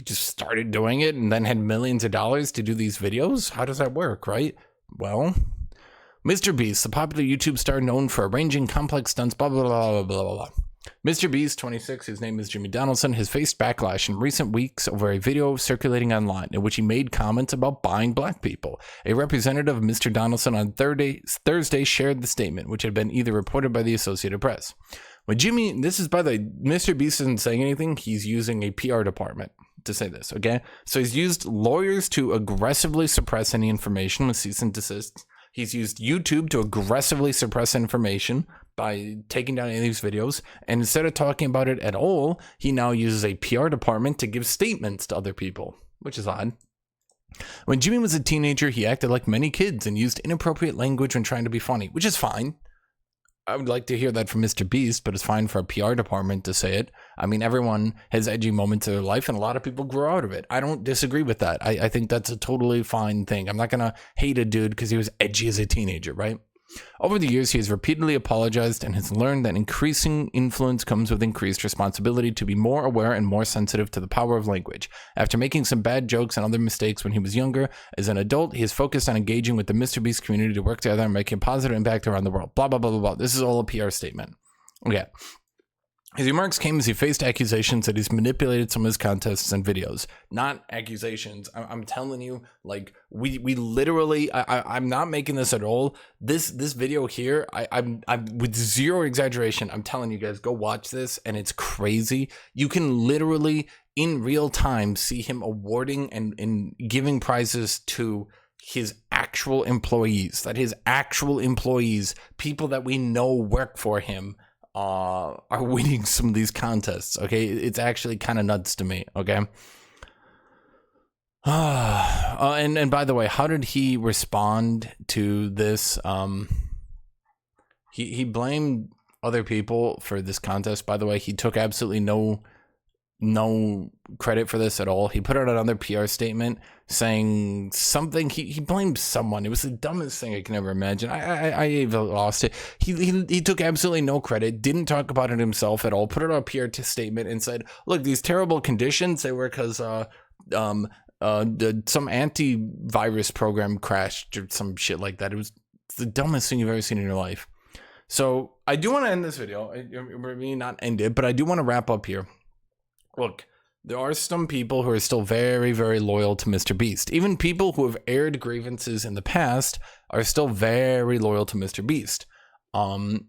started doing it and then had millions of dollars to do these videos? How does that work, right? Well, MrBeast, the popular YouTube star known for arranging complex stunts, blah, blah, blah, blah, blah, blah. MrBeast, 26, his name is Jimmy Donaldson, has faced backlash in recent weeks over a video circulating online in which he made comments about buying black people. A representative of Mr. Donaldson on Thursday shared the statement, which had been either reported by the Associated Press. When Jimmy, this is by the, MrBeast isn't saying anything, he's using a PR department to say this, okay? So he's used lawyers to aggressively suppress any information with cease and desist. He's used YouTube to aggressively suppress information by taking down any of these videos. And instead of talking about it at all, he now uses a PR department to give statements to other people, which is odd. When Jimmy was a teenager, he acted like many kids and used inappropriate language when trying to be funny, which is fine. I would like to hear that from MrBeast, but it's fine for a PR department to say it. I mean, everyone has edgy moments in their life, and a lot of people grow out of it. I don't disagree with that. I think that's a totally fine thing. I'm not going to hate a dude because he was edgy as a teenager, right? Over the years, he has repeatedly apologized and has learned that increasing influence comes with increased responsibility to be more aware and more sensitive to the power of language. After making some bad jokes and other mistakes when he was younger, as an adult, he is focused on engaging with the MrBeast community to work together and make a positive impact around the world. Blah, blah, blah, blah, blah. This is all a PR statement. Okay. His remarks came as he faced accusations that he's manipulated some of his contests and videos. Not accusations. I'm telling you, like, we literally, I'm not making this at all. This video here, I'm with zero exaggeration, I'm telling you guys, go watch this, and it's crazy. You can literally, in real time, see him awarding and giving prizes to his actual employees. That his actual employees, people that we know work for him, are winning some of these contests. Okay, it's actually kind of nuts to me. Okay. And by the way, how did he respond to this? He blamed other people for this contest. By the way, he took absolutely no credit for this at all. He put out another PR statement saying something. He blamed someone. It was the dumbest thing I can ever imagine. I even lost it. He took absolutely no credit, didn't talk about it himself at all, put out a PR statement and said, look, these terrible conditions, they were because some antivirus program crashed or some shit like that. It was the dumbest thing you've ever seen in your life. So I do want to end this video. Maybe not end it, but I do want to wrap up here. Look, there are some people who are still very, very loyal to MrBeast. Even people who have aired grievances in the past are still very loyal to MrBeast.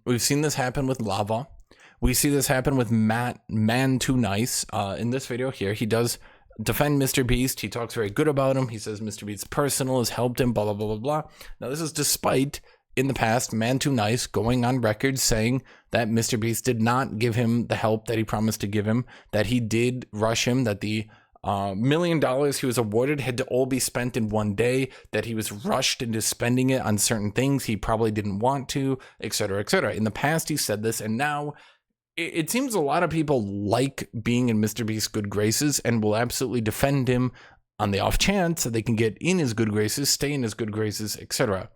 We've seen this happen with Lava. We see this happen with Man Too Nice. In this video here, he does defend MrBeast. He talks very good about him. He says MrBeast's personal has helped him, blah, blah, blah, blah, blah. Now, this is despite, in the past, Man Too Nice going on record saying that MrBeast did not give him the help that he promised to give him, that he did rush him, that the $1 million he was awarded had to all be spent in one day, that he was rushed into spending it on certain things he probably didn't want to, etc., etc. In the past, he said this, and now it seems a lot of people like being in MrBeast's good graces and will absolutely defend him on the off chance that they can get in his good graces, stay in his good graces, etc.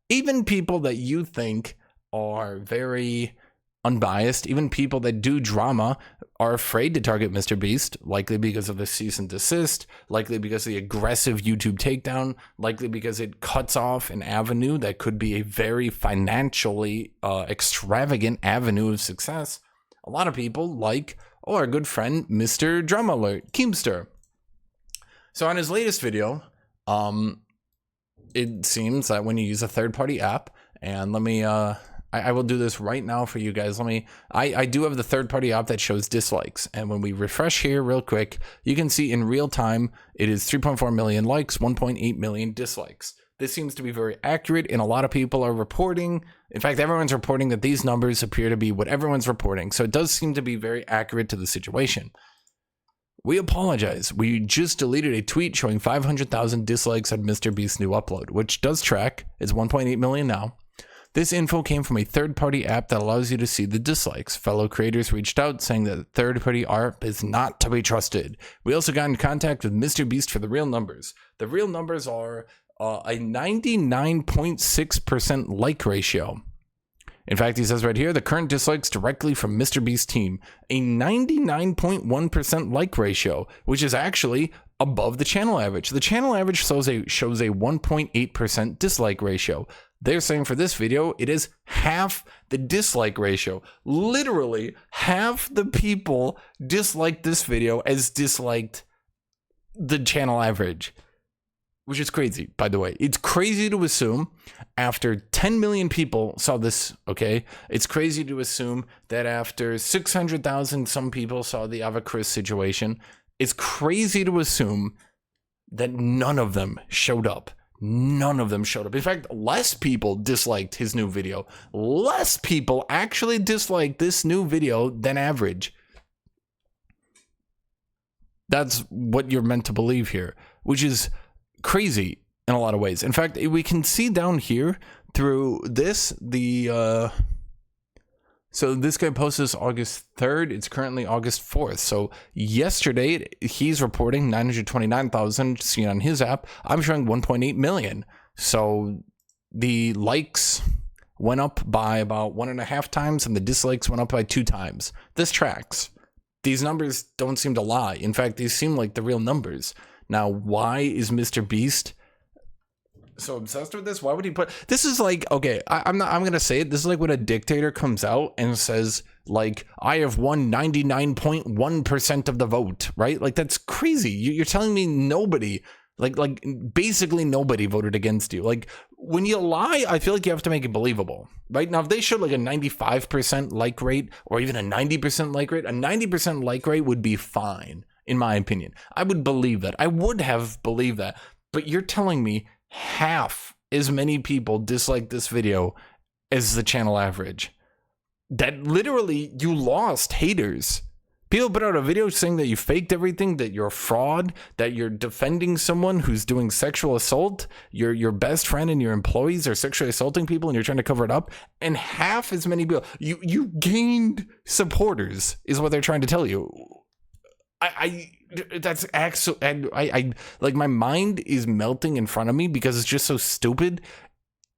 Even people that you think are very unbiased, even people that do drama, are afraid to target MrBeast, likely because of the cease and desist, likely because of the aggressive YouTube takedown, likely because it cuts off an avenue that could be a very financially extravagant avenue of success. A lot of people like, our good friend, Mr. Drama Alert, Keemster. So on his latest video, it seems that when you use a third-party app, and let me, I will do this right now for you guys. I do have the third-party app that shows dislikes, and when we refresh here real quick, you can see in real time, it is 3.4 million likes, 1.8 million dislikes. This seems to be very accurate, and a lot of people are reporting. In fact, everyone's reporting that these numbers appear to be what everyone's reporting. So it does seem to be very accurate to the situation. We apologize. We just deleted a tweet showing 500,000 dislikes on MrBeast's new upload, which does track. It's 1.8 million now. This info came from a third-party app that allows you to see the dislikes. Fellow creators reached out saying that the third-party app is not to be trusted. We also got in contact with MrBeast for the real numbers. The real numbers are a 99.6% like ratio. In fact, he says right here, the current dislikes directly from MrBeast's team, a 99.1% like ratio, which is actually above the channel average. The channel average shows a 1.8% dislike ratio. They're saying for this video, it is half the dislike ratio. Literally, half the people disliked this video as disliked the channel average. Which is crazy, by the way. It's crazy to assume after 10 million people saw this, okay? It's crazy to assume that after 600,000 some people saw the Ava Kris situation. It's crazy to assume that none of them showed up. None of them showed up. In fact, less people disliked his new video. Less people actually disliked this new video than average. That's what you're meant to believe here, which is crazy in a lot of ways. In fact, we can see down here through this, so this guy posted this August 3rd. It's currently August 4th. So yesterday, he's reporting 929,000 seen on his app. I'm showing 1.8 million. So the likes went up by about 1.5 times and the dislikes went up by 2 times. This tracks. These numbers don't seem to lie. In fact, these seem like the real numbers. Now, why is MrBeast so obsessed with this? Why would he put this? Is like, okay, I'm gonna say it. This is like when a dictator comes out and says, like, I have won 99.1% of the vote, right? Like, that's crazy. You're telling me nobody, like basically nobody voted against you. Like, when you lie, I feel like you have to make it believable, right? Now, if they showed like a 95% like rate or even a 90% like rate, a 90% like rate would be fine. In my opinion, I would believe that. I would have believed that. But you're telling me half as many people dislike this video as the channel average. That literally, you lost haters. People put out a video saying that you faked everything, that you're a fraud, that you're defending someone who's doing sexual assault. Your best friend and your employees are sexually assaulting people and you're trying to cover it up. And half as many people, you gained supporters is what they're trying to tell you. That's actually, I like, my mind is melting in front of me because it's just so stupid.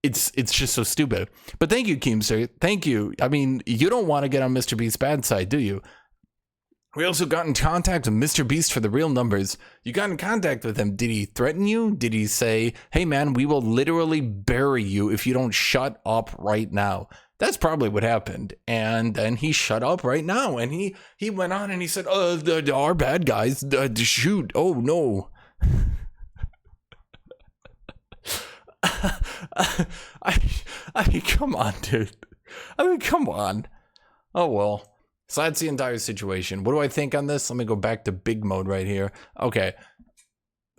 It's just so stupid. But thank you, Keemster. Thank you. I mean, you don't want to get on MrBeast's bad side, do you? We also got in contact with MrBeast for the real numbers. You got in contact with him. Did he threaten you? Did he say, hey man, we will literally bury you if you don't shut up right now? That's probably what happened. And then he shut up right now, and he went on and he said, our bad guys, shoot, oh no. I mean, come on, dude. I mean, come on. Oh, well. So that's the entire situation. What do I think on this? Let me go back to big mode right here. Okay.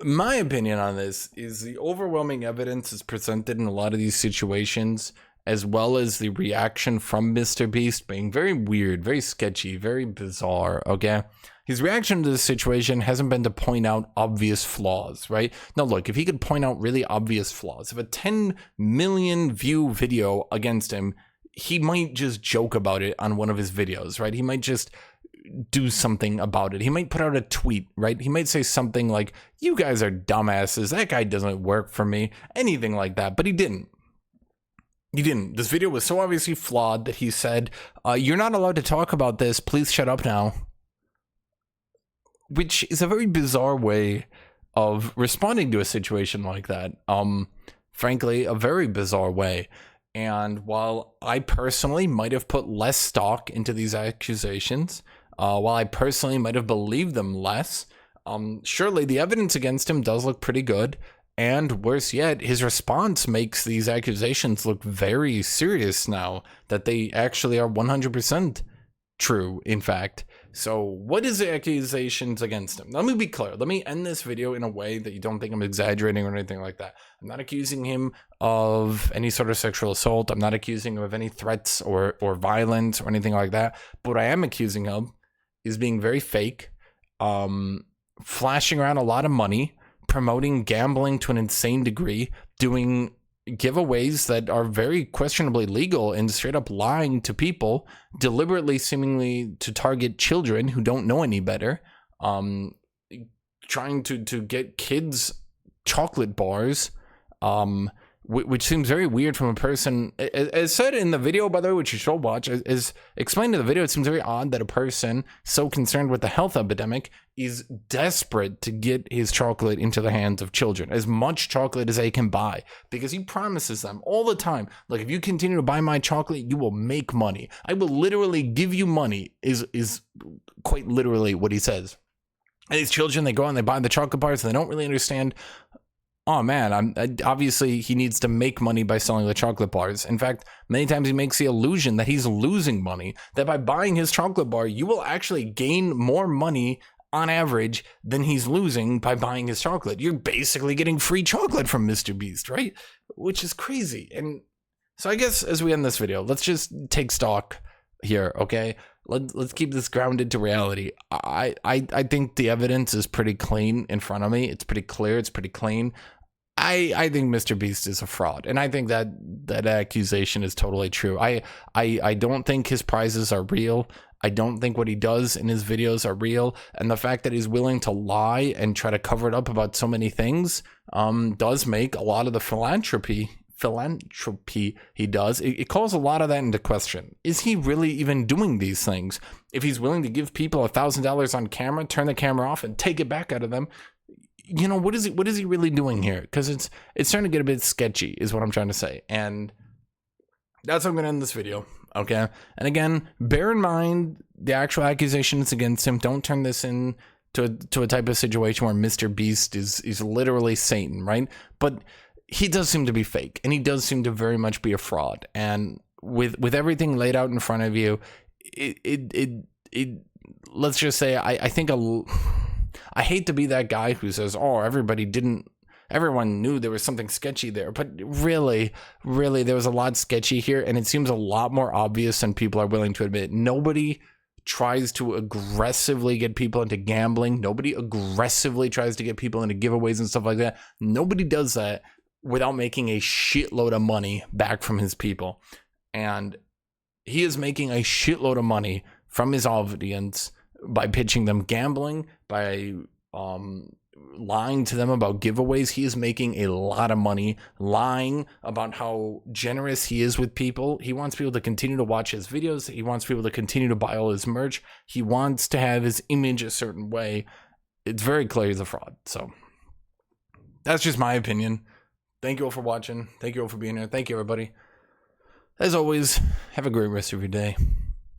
My opinion on this is the overwhelming evidence is presented in a lot of these situations, as well as the reaction from MrBeast being very weird, very sketchy, very bizarre, okay? His reaction to this situation hasn't been to point out obvious flaws, right? Now, look, if he could point out really obvious flaws, if a 10 million view video against him, he might just joke about it on one of his videos, right? He might just do something about it. He might put out a tweet, right? He might say something like, you guys are dumbasses, that guy doesn't work for me, anything like that, but he didn't. He didn't. This video was so obviously flawed that he said, you're not allowed to talk about this, please shut up now. Which is a very bizarre way of responding to a situation like that. Frankly, a very bizarre way. And while I personally might have put less stock into these accusations, while I personally might have believed them less, surely the evidence against him does look pretty good. And worse yet, his response makes these accusations look very serious now, that they actually are 100% true, in fact. So what is the accusations against him? Let me be clear. Let me end this video in a way that you don't think I'm exaggerating or anything like that. I'm not accusing him of any sort of sexual assault. I'm not accusing him of any threats or violence or anything like that. But what I am accusing of is being very fake, flashing around a lot of money, promoting gambling to an insane degree, doing giveaways that are very questionably legal, and straight up lying to people, deliberately seemingly to target children who don't know any better, trying to get kids chocolate bars, which seems very weird from a person, as said in the video, by the way, which you should watch, as explained in the video. It seems very odd that a person so concerned with the health epidemic is desperate to get his chocolate into the hands of children, as much chocolate as they can buy, because he promises them all the time, like, if you continue to buy my chocolate, you will make money. I will literally give you money, is quite literally what he says. And these children, they go and they buy the chocolate bars, and they don't really understand, oh man, obviously he needs to make money by selling the chocolate bars. In fact, many times he makes the illusion that he's losing money, that by buying his chocolate bar, you will actually gain more money on average than he's losing by buying his chocolate. You're basically getting free chocolate from MrBeast, right? Which is crazy. And so I guess as we end this video, let's just take stock here, okay? Let's keep this grounded to reality. I think the evidence is pretty clean in front of me. It's pretty clear. It's pretty clean. I think MrBeast is a fraud, and I think that accusation is totally true. I don't think his prizes are real. I don't think what he does in his videos are real, and the fact that he's willing to lie and try to cover it up about so many things does make a lot of the philanthropy he does, it calls a lot of that into question. Is he really even doing these things? If he's willing to give people $1,000 on camera, turn the camera off, and take it back out of them, you know, what is he really doing here? Because it's starting to get a bit sketchy, is what I'm trying to say. And that's how I'm going to end this video, okay? And again, bear in mind the actual accusations against him. Don't turn this into a type of situation where MrBeast is literally Satan, right? But he does seem to be fake, and he does seem to very much be a fraud. And with everything laid out in front of you, let's just say, I think I hate to be that guy who says, oh, everyone knew there was something sketchy there, but really there was a lot sketchy here, and it seems a lot more obvious than people are willing to admit. Nobody tries to aggressively get people into gambling. Nobody aggressively tries to get people into giveaways and stuff like that. Nobody does that without making a shitload of money back from his people. And he is making a shitload of money from his audience by pitching them gambling, by lying to them about giveaways. He is making a lot of money lying about how generous he is with people. He wants people to continue to watch his videos. He wants people to continue to buy all his merch. He wants to have his image a certain way. It's very clear he's a fraud. So that's just my opinion. Thank you all for watching. Thank you all for being here. Thank you, everybody. As always, have a great rest of your day.